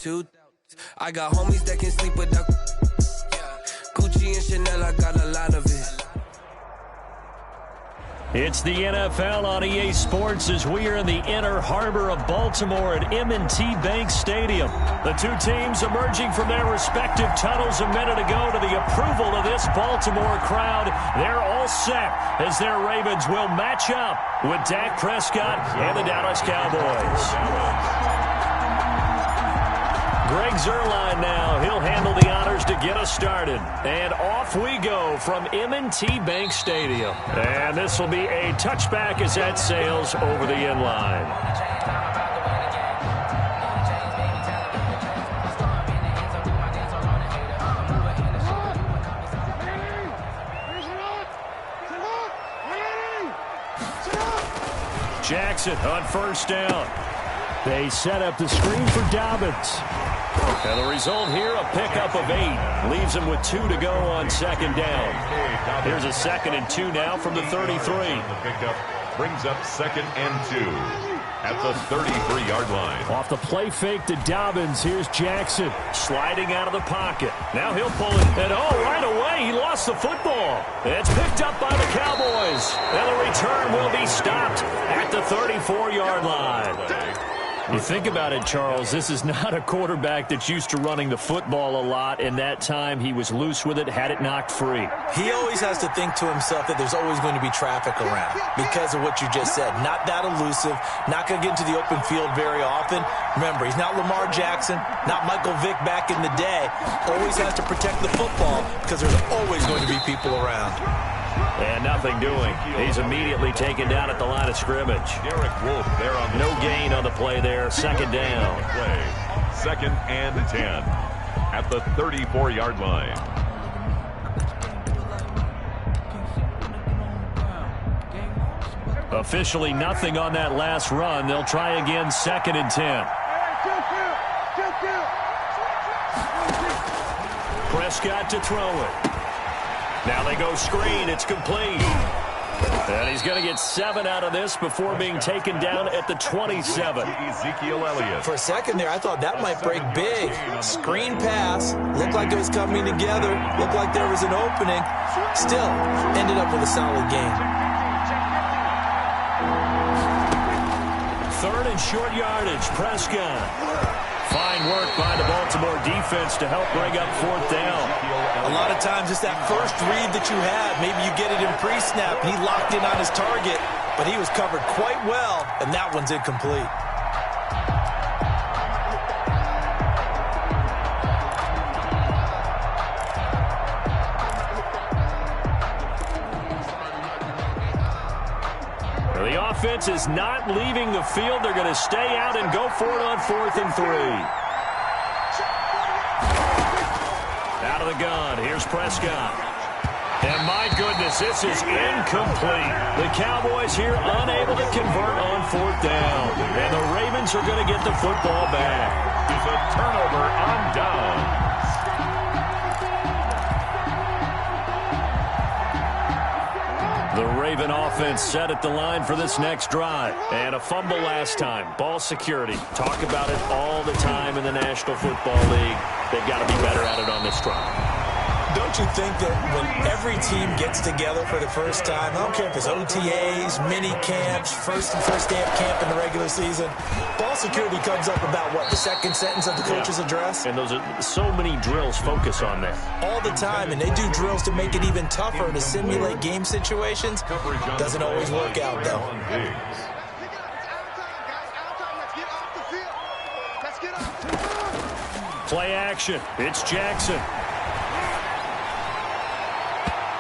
2000. I got homies that can sleep without Gucci and Chanel, I got a lot of it. It's the NFL on EA Sports as we are in the inner harbor of Baltimore at M&T Bank Stadium. The two teams emerging from their respective tunnels a minute ago to the approval of this Baltimore crowd. They're all set as their Ravens will match up with Dak Prescott and the Dallas Cowboys. Greg Zuerlein now. He'll handle the honors to get us started. And off we go from M&T Bank Stadium. And this will be a touchback as that sails over the end line. Jackson on first down. They set up the screen for Dobbins. And the result here, a pickup of 8. Leaves them with 2 to go on second down. Here's a 2nd and 2 now from the 33. The pickup brings up 2nd and 2 at the 33-yard line. Off the play fake to Dobbins, here's Jackson sliding out of the pocket. Now he'll pull it. And right away, he lost the football. It's picked up by the Cowboys. And the return will be stopped at the 34-yard line. You think about it, Charles, this is not a quarterback that's used to running the football a lot, and that time he was loose with it, had it knocked free. He always has to think to himself that there's always going to be traffic around because of what you just said. Not that elusive, not going to get into the open field very often. Remember, he's not Lamar Jackson, not Michael Vick back in the day. Always has to protect the football because there's always going to be people around. And nothing doing. He's immediately taken down at the line of scrimmage. Derek Wolfe there on the no gain on the play there. Second down. 2nd and 10 at the 34-yard line. Officially nothing on that last run. They'll try again 2nd and 10. Prescott to throw it. Now they go screen. It's complete. And he's going to get 7 out of this before being taken down at the 27. Ezekiel Elliott. For a second there, I thought that might break big. Screen pass. Looked like it was coming together. Looked like there was an opening. Still, ended up with a solid game. 3rd and short yardage. Prescott. Fine work by the Baltimore defense to help bring up 4th down. A lot of times it's that first read that you have. Maybe you get it in pre-snap, and he locked in on his target, but he was covered quite well, and that one's incomplete. The offense is not leaving the field. They're going to stay out and go for it on 4th and 3. Out of the gun. Here's Prescott. And my goodness, this is incomplete. The Cowboys here unable to convert on 4th down. And the Ravens are going to get the football back. It's a turnover on down. The Raven offense set at the line for this next drive. And a fumble last time. Ball security. Talk about it all the time in the National Football League. They've got to be better at it on this drive. Don't you think that when every team gets together for the first time, I don't care if it's OTAs, mini camps, first day of camp in the regular season, ball security comes up about, what, the second sentence of the coach's address? And those are so many drills focus on that. All the time, and they do drills to make it even tougher to simulate game situations. Doesn't always work out, though. Play action. It's Jackson.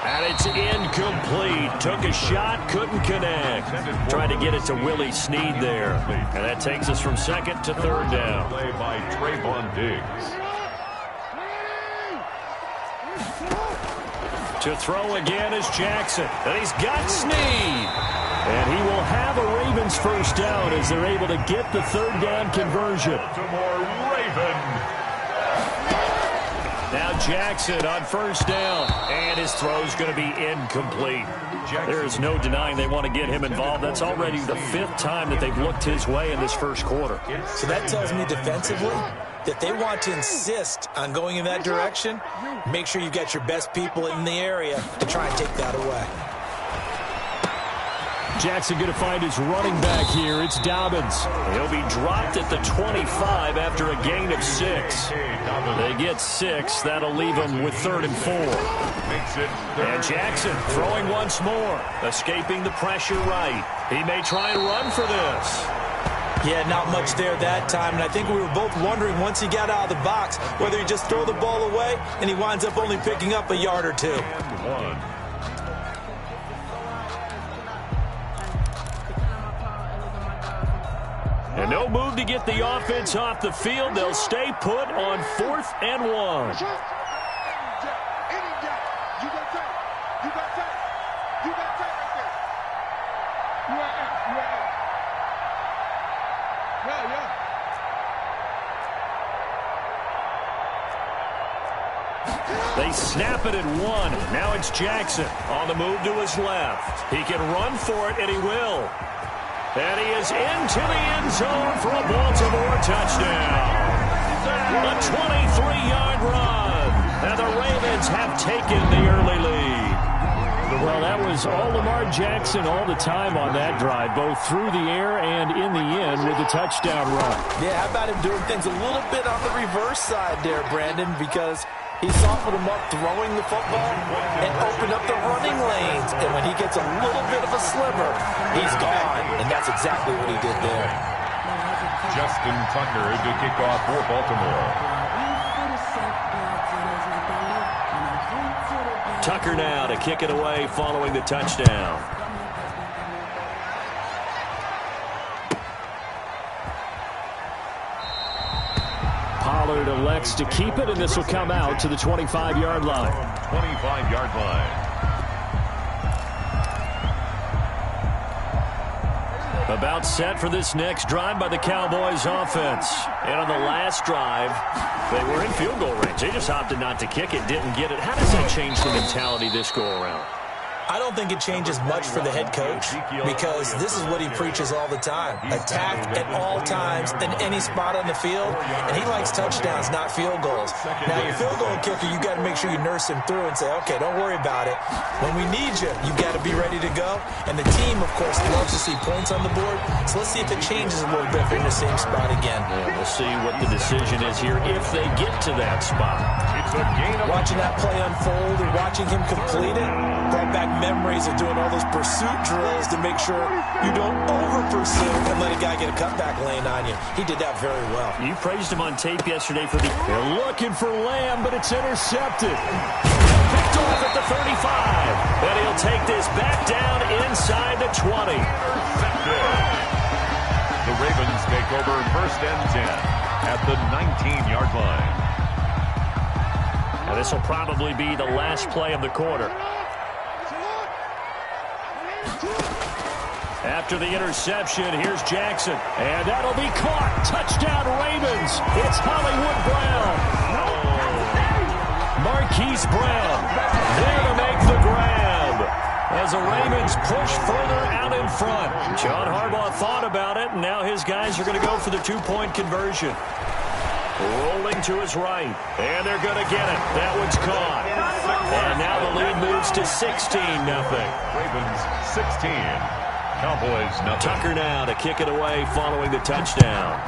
And it's incomplete. Took a shot, couldn't connect. Tried to get it to Willie Snead there. And that takes us from 2nd to 3rd down. Play by Trayvon Diggs. To throw again is Jackson. And he's got Snead. And he will have a Ravens first down as they're able to get the 3rd down conversion. Baltimore Raven. Now Jackson on first down, and his throw's going to be incomplete. There is no denying they want to get him involved. That's already the 5th time that they've looked his way in this first quarter. So that tells me defensively, If they want to insist on going in that direction, make sure you get your best people in the area to try and take that away. Jackson going to find his running back here. It's Dobbins. He'll be dropped at the 25 after a gain of 6. They get 6. That'll leave him with 3rd and 4. And Jackson throwing once more, escaping the pressure right. He may try and run for this. Yeah, not much there that time, and I think we were both wondering once he got out of the box whether he just throw the ball away and he winds up only picking up a yard or 2. And no move to get the offense off the field. They'll stay put on 4th and 1. They snap it at 1. Now it's Jackson on the move to his left. He can run for it, and he will. And he is into the end zone for a Baltimore touchdown. A 23-yard run. And the Ravens have taken the early lead. Well, that was all Lamar Jackson all the time on that drive, both through the air and in the end with a touchdown run. Yeah, how about him doing things a little bit on the reverse side there, Brandon, because he softened him up throwing the football and opened up the running lanes. And when he gets a little bit of a sliver, he's gone. And that's exactly what he did there. Justin Tucker to kick off for Baltimore. Tucker now to kick it away following the touchdown. Pollard elects to keep it, and this will come out to the 25-yard line. 25-yard line. About set for this next drive by the Cowboys offense. And on the last drive, they were in field goal range. They just opted not to kick it, didn't get it. How does that change the mentality this go-around? I don't think it changes much for the head coach because this is what he preaches all the time. Attack at all times in any spot on the field, and he likes touchdowns, not field goals. Now, your field goal kicker, you got to make sure you nurse him through and say, okay, don't worry about it. When we need you, you got to be ready to go. And the team, of course, loves to see points on the board, so let's see if it changes a little bit if they're in the same spot again. Yeah, we'll see what the decision is here if they get to that spot. Watching that play unfold and watching him complete it brought back memories of doing all those pursuit drills to make sure you don't over-pursue and let a guy get a cutback lane on you. He did that very well. You praised him on tape yesterday for they're looking for Lamb, but it's intercepted. Picked off at the 35. And he'll take this back down inside the 20. The Ravens take over 1st and 10 at the 19-yard line. And this will probably be the last play of the quarter. After the interception, here's Jackson. And that'll be caught. Touchdown, Ravens. It's Hollywood Brown. Marquise Brown there to make the grab. As the Ravens push further out in front. John Harbaugh thought about it, and now his guys are going to go for the 2-point conversion. Rolling to his right. And they're going to get it. That one's caught. And now the lead moves to 16-0. Ravens 16. Cowboys nothing. Tucker now to kick it away following the touchdown.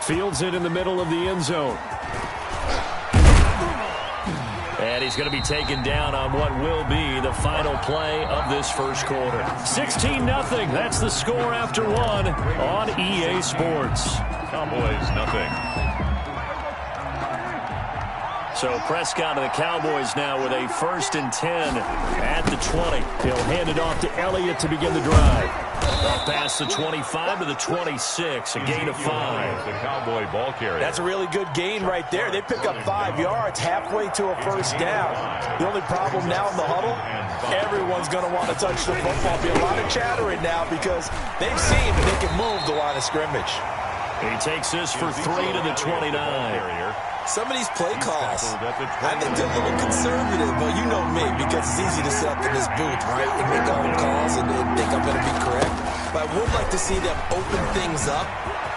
Fields it in the middle of the end zone. And he's going to be taken down on what will be the final play of this first quarter. 16-0. That's the score after 1 on EA Sports. Cowboys nothing. So Prescott of the Cowboys now with a 1st and 10 at the 20. He'll hand it off to Elliott to begin the drive. Up past the 25 to the 26, a gain of 5. The Cowboy ball carrier. That's a really good gain right there. They pick up 5 yards halfway to a 1st down. The only problem now in the huddle, everyone's going to want to touch the football. Be a lot of chattering now because they've seen that they can move the line of scrimmage. He takes this for 3 to the 29. Some of these play calls, I think they're a little conservative, but you know me, because it's easy to sit up in this booth, right, and make all the calls and think I'm going to be correct. But I would like to see them open things up,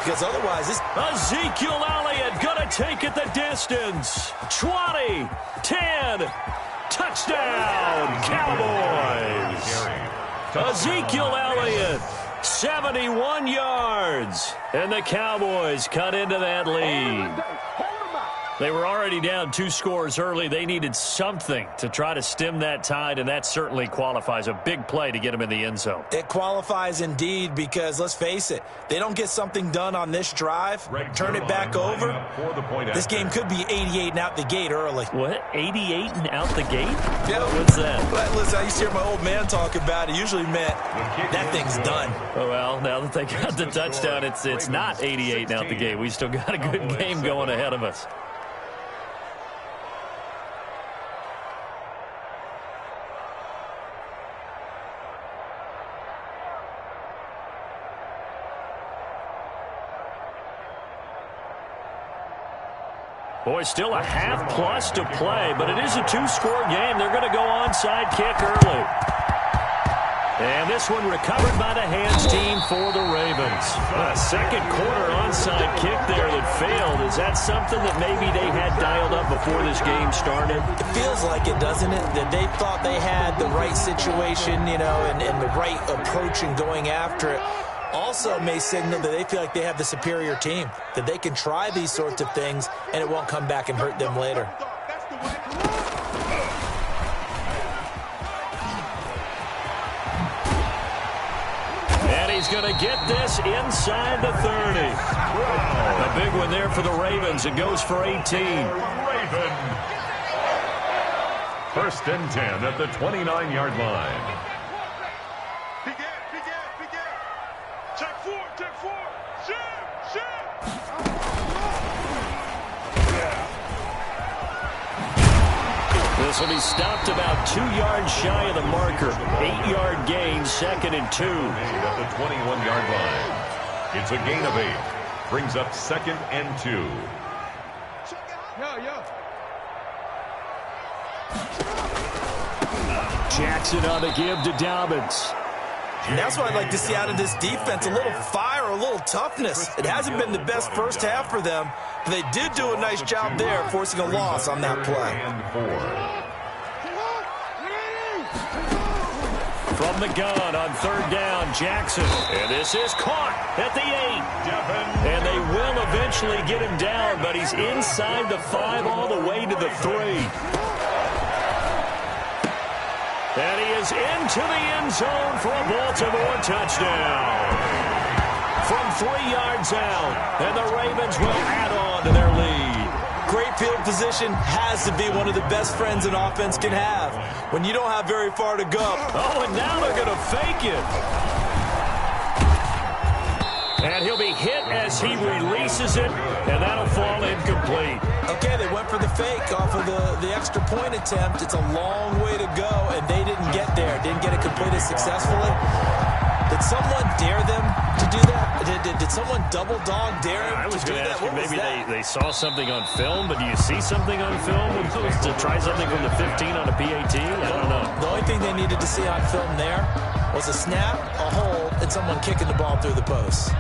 because otherwise this... Ezekiel Elliott going to take it the distance. 20, 10, touchdown, Cowboys. Ezekiel Elliott, 71 yards, and the Cowboys cut into that lead. They were already down 2 scores early. They needed something to try to stem that tide, and that certainly qualifies. A big play to get them in the end zone. It qualifies indeed because, let's face it, they don't get something done on this drive, turn it back over, this game could be 88 and out the gate early. What? 88 and out the gate? Yeah. What's that? Well, listen, I used to hear my old man talk about it. Usually meant that thing's done. Oh, well, now that they got the touchdown, it's not 88 and out the gate. We still got a good game going ahead of us. Boy, still a half-plus to play, but it is a 2-score game. They're going to go onside kick early. And this one recovered by the hands team for the Ravens. A second quarter onside kick there that failed. Is that something that maybe they had dialed up before this game started? It feels like it, doesn't it? That they thought they had the right situation, you know, and the right approach in going after it. Also may signal that they feel like they have the superior team, that they can try these sorts of things and it won't come back and hurt them later. And he's going to get this inside the 30. A big one there for the Ravens. It goes for 18. Raven. 1st and 10 at the 29-yard line. This will be stopped about 2 yards shy of the marker. 8-yard gain, 2nd and 2. At the 21-yard line. It's a gain of 8. Brings up 2nd and 2. Jackson on the give to Dobbins. And that's what I'd like to see out of this defense, a little fire, a little toughness. It hasn't been the best first half for them, but they did do a nice job there, forcing a loss on that play. From the gun on 3rd down, Jackson. And this is caught at the 8. And they will eventually get him down, but he's inside the 5 all the way to the 3. And he is into the end zone for a Baltimore touchdown. From 3 yards out, and the Ravens will add on to their lead. Great field position has to be one of the best friends an offense can have when you don't have very far to go. Oh, and now they're going to fake it. And he'll be hit as he releases it, and that'll fall incomplete. Okay, they went for the fake off of the extra point attempt. It's a long way to go, and they didn't get there. Didn't get it completed successfully. Did someone dare them to do that? Did someone double dog dare him I was to do going to that? ask you, maybe they saw something on film, but do you see something on film to try something from the 15 on a PAT? I don't know. The only thing they needed to see on film there was a snap, a hold, and someone kicking the ball through the post.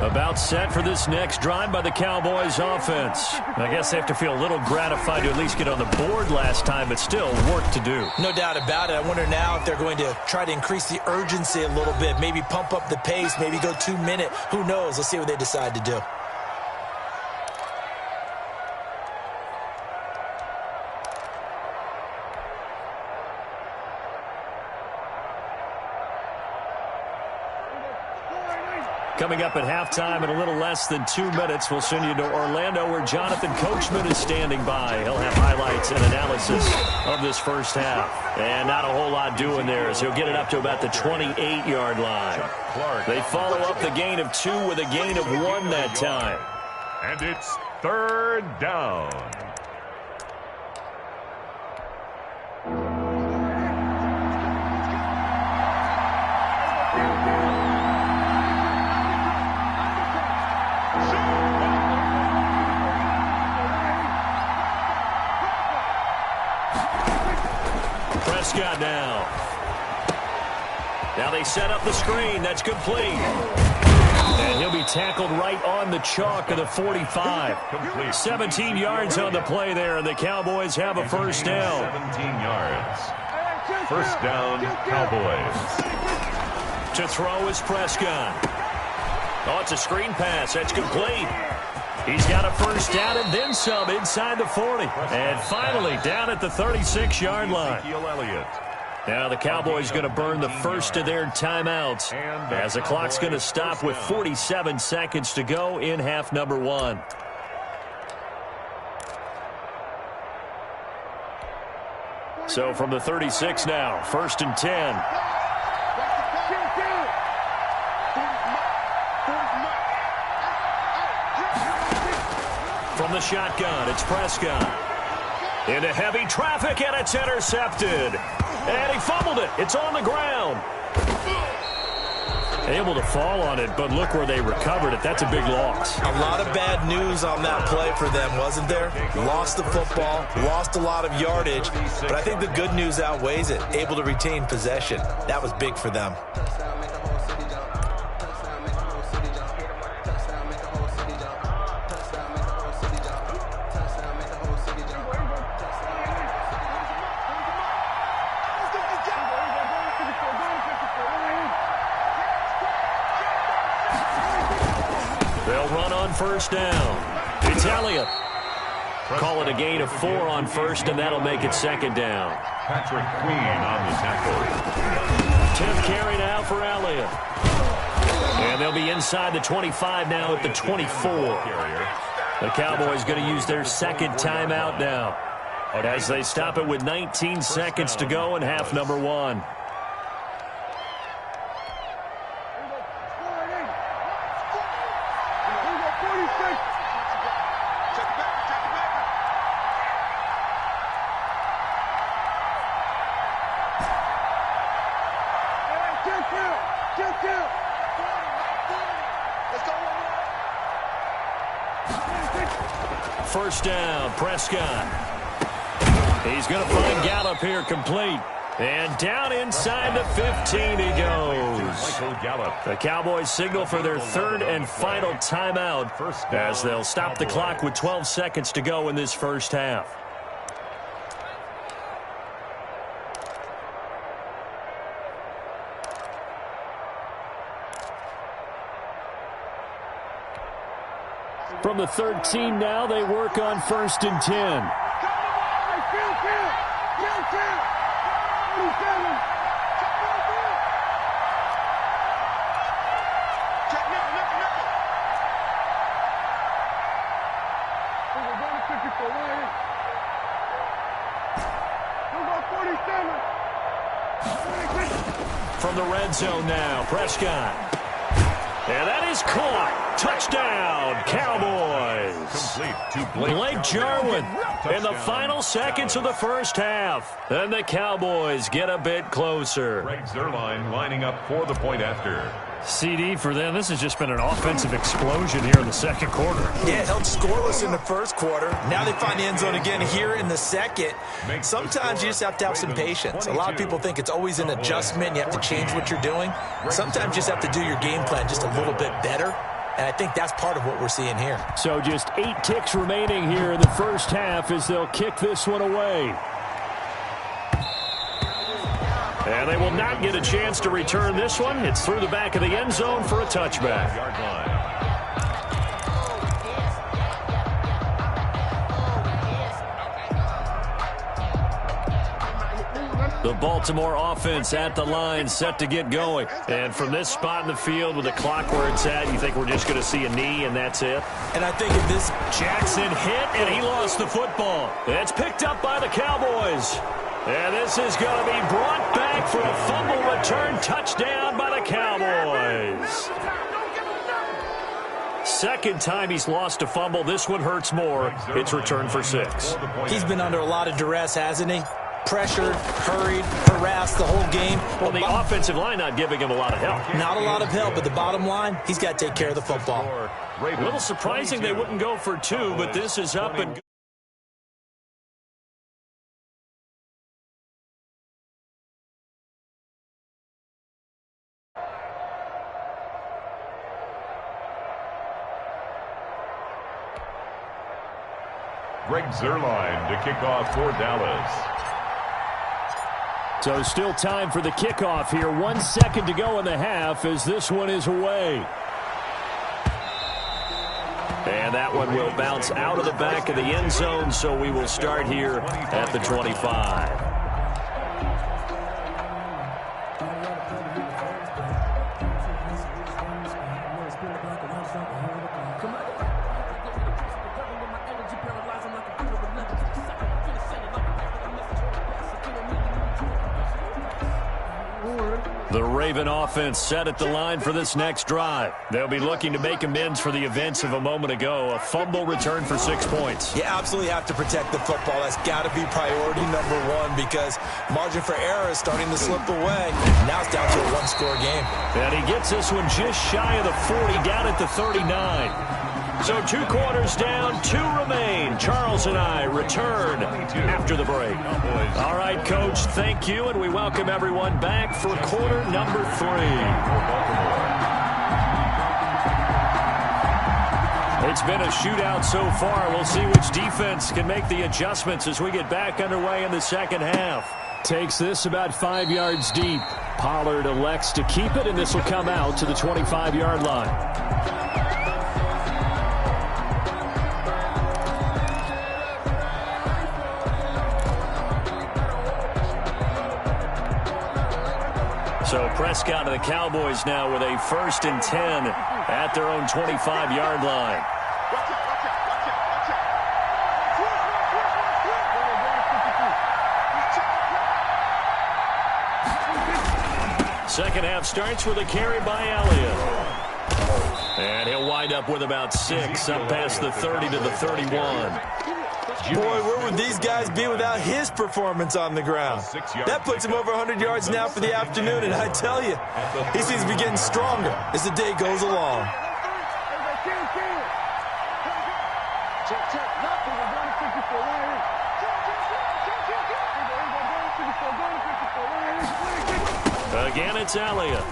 About set for this next drive by the Cowboys offense. I guess they have to feel a little gratified to at least get on the board last time, but still work to do. No doubt about it. I wonder now if they're going to try to increase the urgency a little bit, maybe pump up the pace, maybe go 2-minute. Who knows? Let's see what they decide to do. Coming up at halftime in a little less than 2 minutes, we'll send you to Orlando where Jonathan Coachman is standing by. He'll have highlights and analysis of this first half. And not a whole lot doing there as he'll get it up to about the 28-yard line. They follow up the gain of 2 with a gain of 1 that time. And it's 3rd down. Prescott now. Now they set up the screen. That's complete. And he'll be tackled right on the chalk of the 45. 17 yards on the play there, and the Cowboys have a first down. 17 yards. First down, Cowboys. To throw is Prescott. Oh, it's a screen pass. That's complete. He's got a first down and then some inside the 40. And finally down at the 36-yard line. Now the Cowboys going to burn the first of their timeouts as the clock's going to stop with 47 seconds to go in half number 1. So from the 36 now, first and 10. From the shotgun, it's Prescott. Into heavy traffic, and it's intercepted. And he fumbled it. It's on the ground. Able to fall on it, but look where they recovered it. That's a big loss. A lot of bad news on that play for them, wasn't there? Lost the football, lost a lot of yardage, but I think the good news outweighs it. Able to retain possession. That was big for them. First down. It's Elliott. Call it a gain of 4 on first, and that'll make it second down. Patrick Queen on the tackle. 10th carry now for Elliott. And they'll be inside the 25 now at the 24. The Cowboys going to use their second timeout now as they stop it with 19 seconds to go in half number 1. First down, Prescott. He's going to find Gallup here complete. And down inside the 15 he goes. The Cowboys signal for their third and final timeout as they'll stop the clock with 12 seconds to go in this first half. From the 13 now, they work on first and 10. From the red zone now, Prescott. And that is caught. Touchdown, Cowboys. Complete to Blake Jarwin in the final seconds of the first half. And the Cowboys get a bit closer. Greg Zuerlein lining up for the point after. CD for them. This has just been an offensive explosion here in the second quarter. Yeah, held scoreless in the first quarter. Now they find the end zone again here in the second. Sometimes you just have to have some patience. A lot of people think it's always an adjustment. You have to change what you're doing. Sometimes you just have to do your game plan just a little bit better. And I think that's part of what we're seeing here. So just 8 ticks remaining here in the first half as they'll kick this one away. And they will not get a chance to return this one. It's through the back of the end zone for a touchback. The Baltimore offense at the line, set to get going. And from this spot in the field with the clock where it's at, you think we're just going to see a knee and that's it? And I think if this... Jackson hit and he lost the football. It's picked up by the Cowboys. And this is going to be brought back for a fumble return touchdown by the Cowboys. Second time he's lost a fumble. This one hurts more. It's returned for 6. He's been under a lot of duress, hasn't he? Pressured, hurried, harassed the whole game. Well, the offensive line not giving him a lot of help. Not a lot of help, but the bottom line, he's got to take care of the football. A little surprising they wouldn't go for 2, but this is up and good. Greg Zuerlein to kick off for Dallas. So still time for the kickoff here. 1 second to go in the half as this one is away. And that one will bounce out of the back of the end zone, so we will start here at the 25. The Raven offense set at the line for this next drive. They'll be looking to make amends for the events of a moment ago. A fumble return for 6 points. You absolutely have to protect the football. That's got to be priority number one because margin for error is starting to slip away. Now it's down to a one-score game. And he gets this one just shy of the 40, down at the 39. So 2 quarters down, 2 remain. Charles and I return after the break. All right, Coach, thank you, and we welcome everyone back for quarter number 3. It's been a shootout so far. We'll see which defense can make the adjustments as we get back underway in the second half. Takes this about 5 yards deep. Pollard elects to keep it, and this will come out to the 25-yard line. So Prescott and the Cowboys now with a 1st and 10 at their own 25-yard line. Second half starts with a carry by Elliott. And he'll wind up with about 6, up past the 30 to the 31. Boy, where would these guys be without his performance on the ground? That puts him over 100 yards now for the afternoon, and I tell you, he seems to be getting stronger as the day goes along. Again, it's Elliott.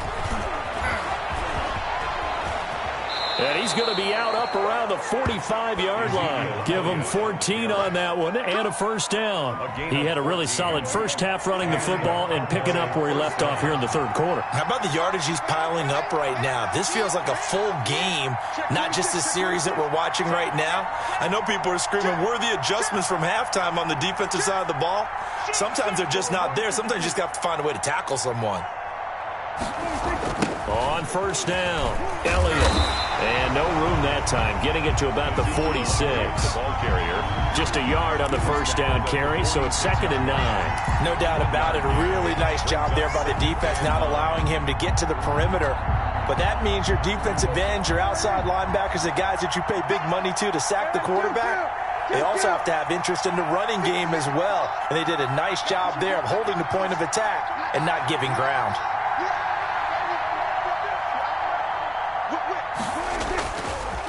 And he's going to be out up around the 45-yard line. Give him 14 on that one and a 1st down. He had a really solid first half running the football and picking up where he left off here in the 3rd quarter. How about the yardage he's piling up right now? This feels like a full game, not just a series that we're watching right now. I know people are screaming, where are the adjustments from halftime on the defensive side of the ball? Sometimes they're just not there. Sometimes you just have to find a way to tackle someone. On 1st down, Elliott. And no room that time, getting it to about the 46. Ball carrier. Just a yard on the 1st down carry, so it's 2nd and 9. No doubt about it. A really nice job there by the defense, not allowing him to get to the perimeter. But that means your defensive ends, your outside linebackers, the guys that you pay big money to sack the quarterback, they also have to have interest in the running game as well. And they did a nice job there of holding the point of attack and not giving ground.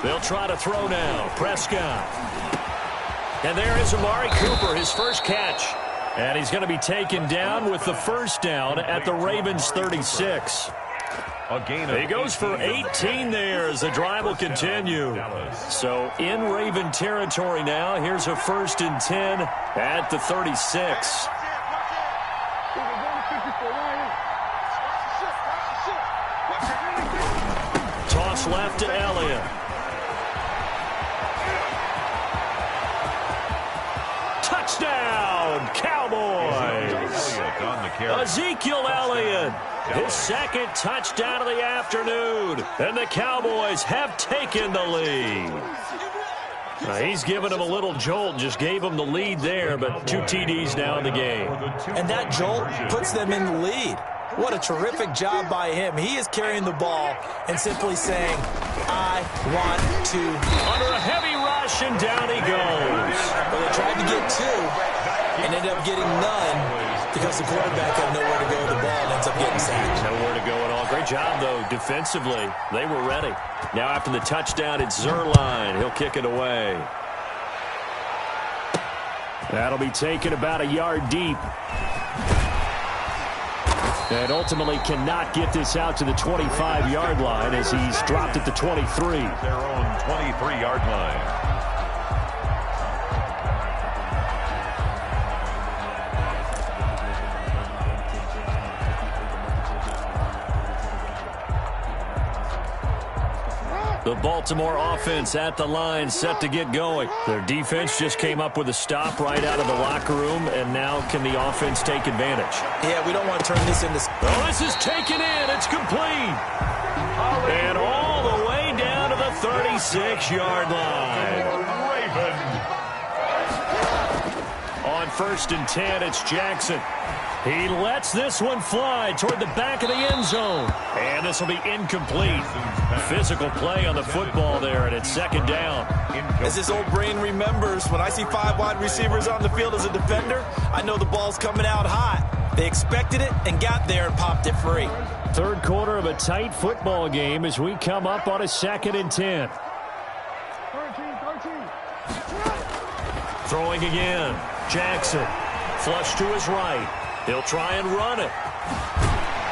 They'll try to throw now. Prescott. And there is Amari Cooper, his first catch. And he's going to be taken down with the 1st down at the Ravens' 36. He goes for 18 there as the drive will continue. So in Raven territory now. Here's a 1st and 10 at the 36. Toss left to Elliott. Touchdown, Cowboys! Ezekiel Elliott, his 2nd touchdown of the afternoon, and the Cowboys have taken the lead. He's given him a little jolt, just gave him the lead there, but 2 TDs now in the game. And that jolt puts them in the lead. What a terrific job by him. He is carrying the ball and simply saying, I want to. Under a heavy rush, and down he goes. Well, they tried to get 2 and ended up getting none because the quarterback had nowhere to go with the ball and ends up getting sacked. Nowhere to go at all. Great job, though, defensively. They were ready. Now after the touchdown, it's Zuerlein. He'll kick it away. That'll be taken about a yard deep. And ultimately cannot get this out to the 25-yard line as he's dropped at the 23. Their own 23-yard line. The Baltimore offense at the line, set to get going. Their defense just came up with a stop right out of the locker room, and now can the offense take advantage? Yeah, we don't want to turn this into... Oh, this is taken in. It's complete. And all the way down to the 36-yard line. On 1st and 10, it's Jackson. He lets this one fly toward the back of the end zone. And this will be incomplete. Physical play on the football there, and it's 2nd down. As this old brain remembers, when I see 5 wide receivers on the field as a defender, I know the ball's coming out hot. They expected it and got there and popped it free. 3rd quarter of a tight football game as we come up on a 2nd and 10. Throwing again. Jackson. Flush to his right. He'll try and run it.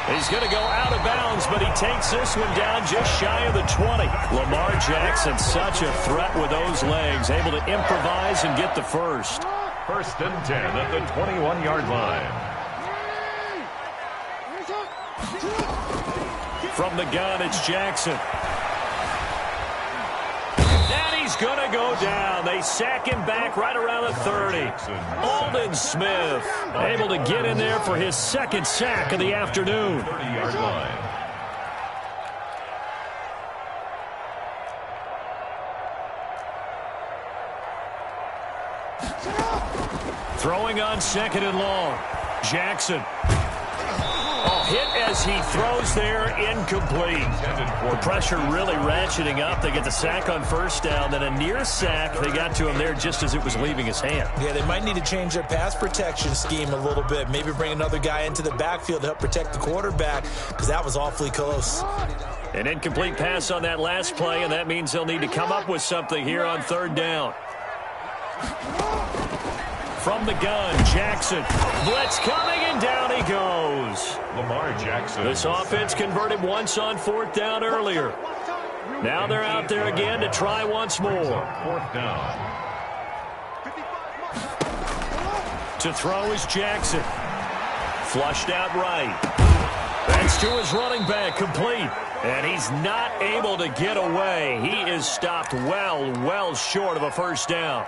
He's going to go out of bounds, but he takes this one down just shy of the 20. Lamar Jackson, such a threat with those legs, able to improvise and get the first. 1st and 10 at the 21-yard line. From the gun, it's Jackson. And he's going to go down. They sack him back right around the 30. Aldon Smith able to get in there for his 2nd sack of the afternoon. 30-yard line. Throwing on 2nd and long. Jackson. Hit as he throws there, incomplete. The pressure really ratcheting up. They get the sack on 1st down, then a near sack. They got to him there just as it was leaving his hand. Yeah, they might need to change their pass protection scheme a little bit. Maybe bring another guy into the backfield to help protect the quarterback, because that was awfully close. An incomplete pass on that last play, and that means they'll need to come up with something here on 3rd down. From the gun, Jackson. Blitz coming, and down he goes. Lamar Jackson. This offense converted once on 4th down earlier. Now they're out there again to try once more. 4th down. To throw is Jackson. Flushed out right. That's to his running back, complete. And he's not able to get away. He is stopped well short of a 1st down.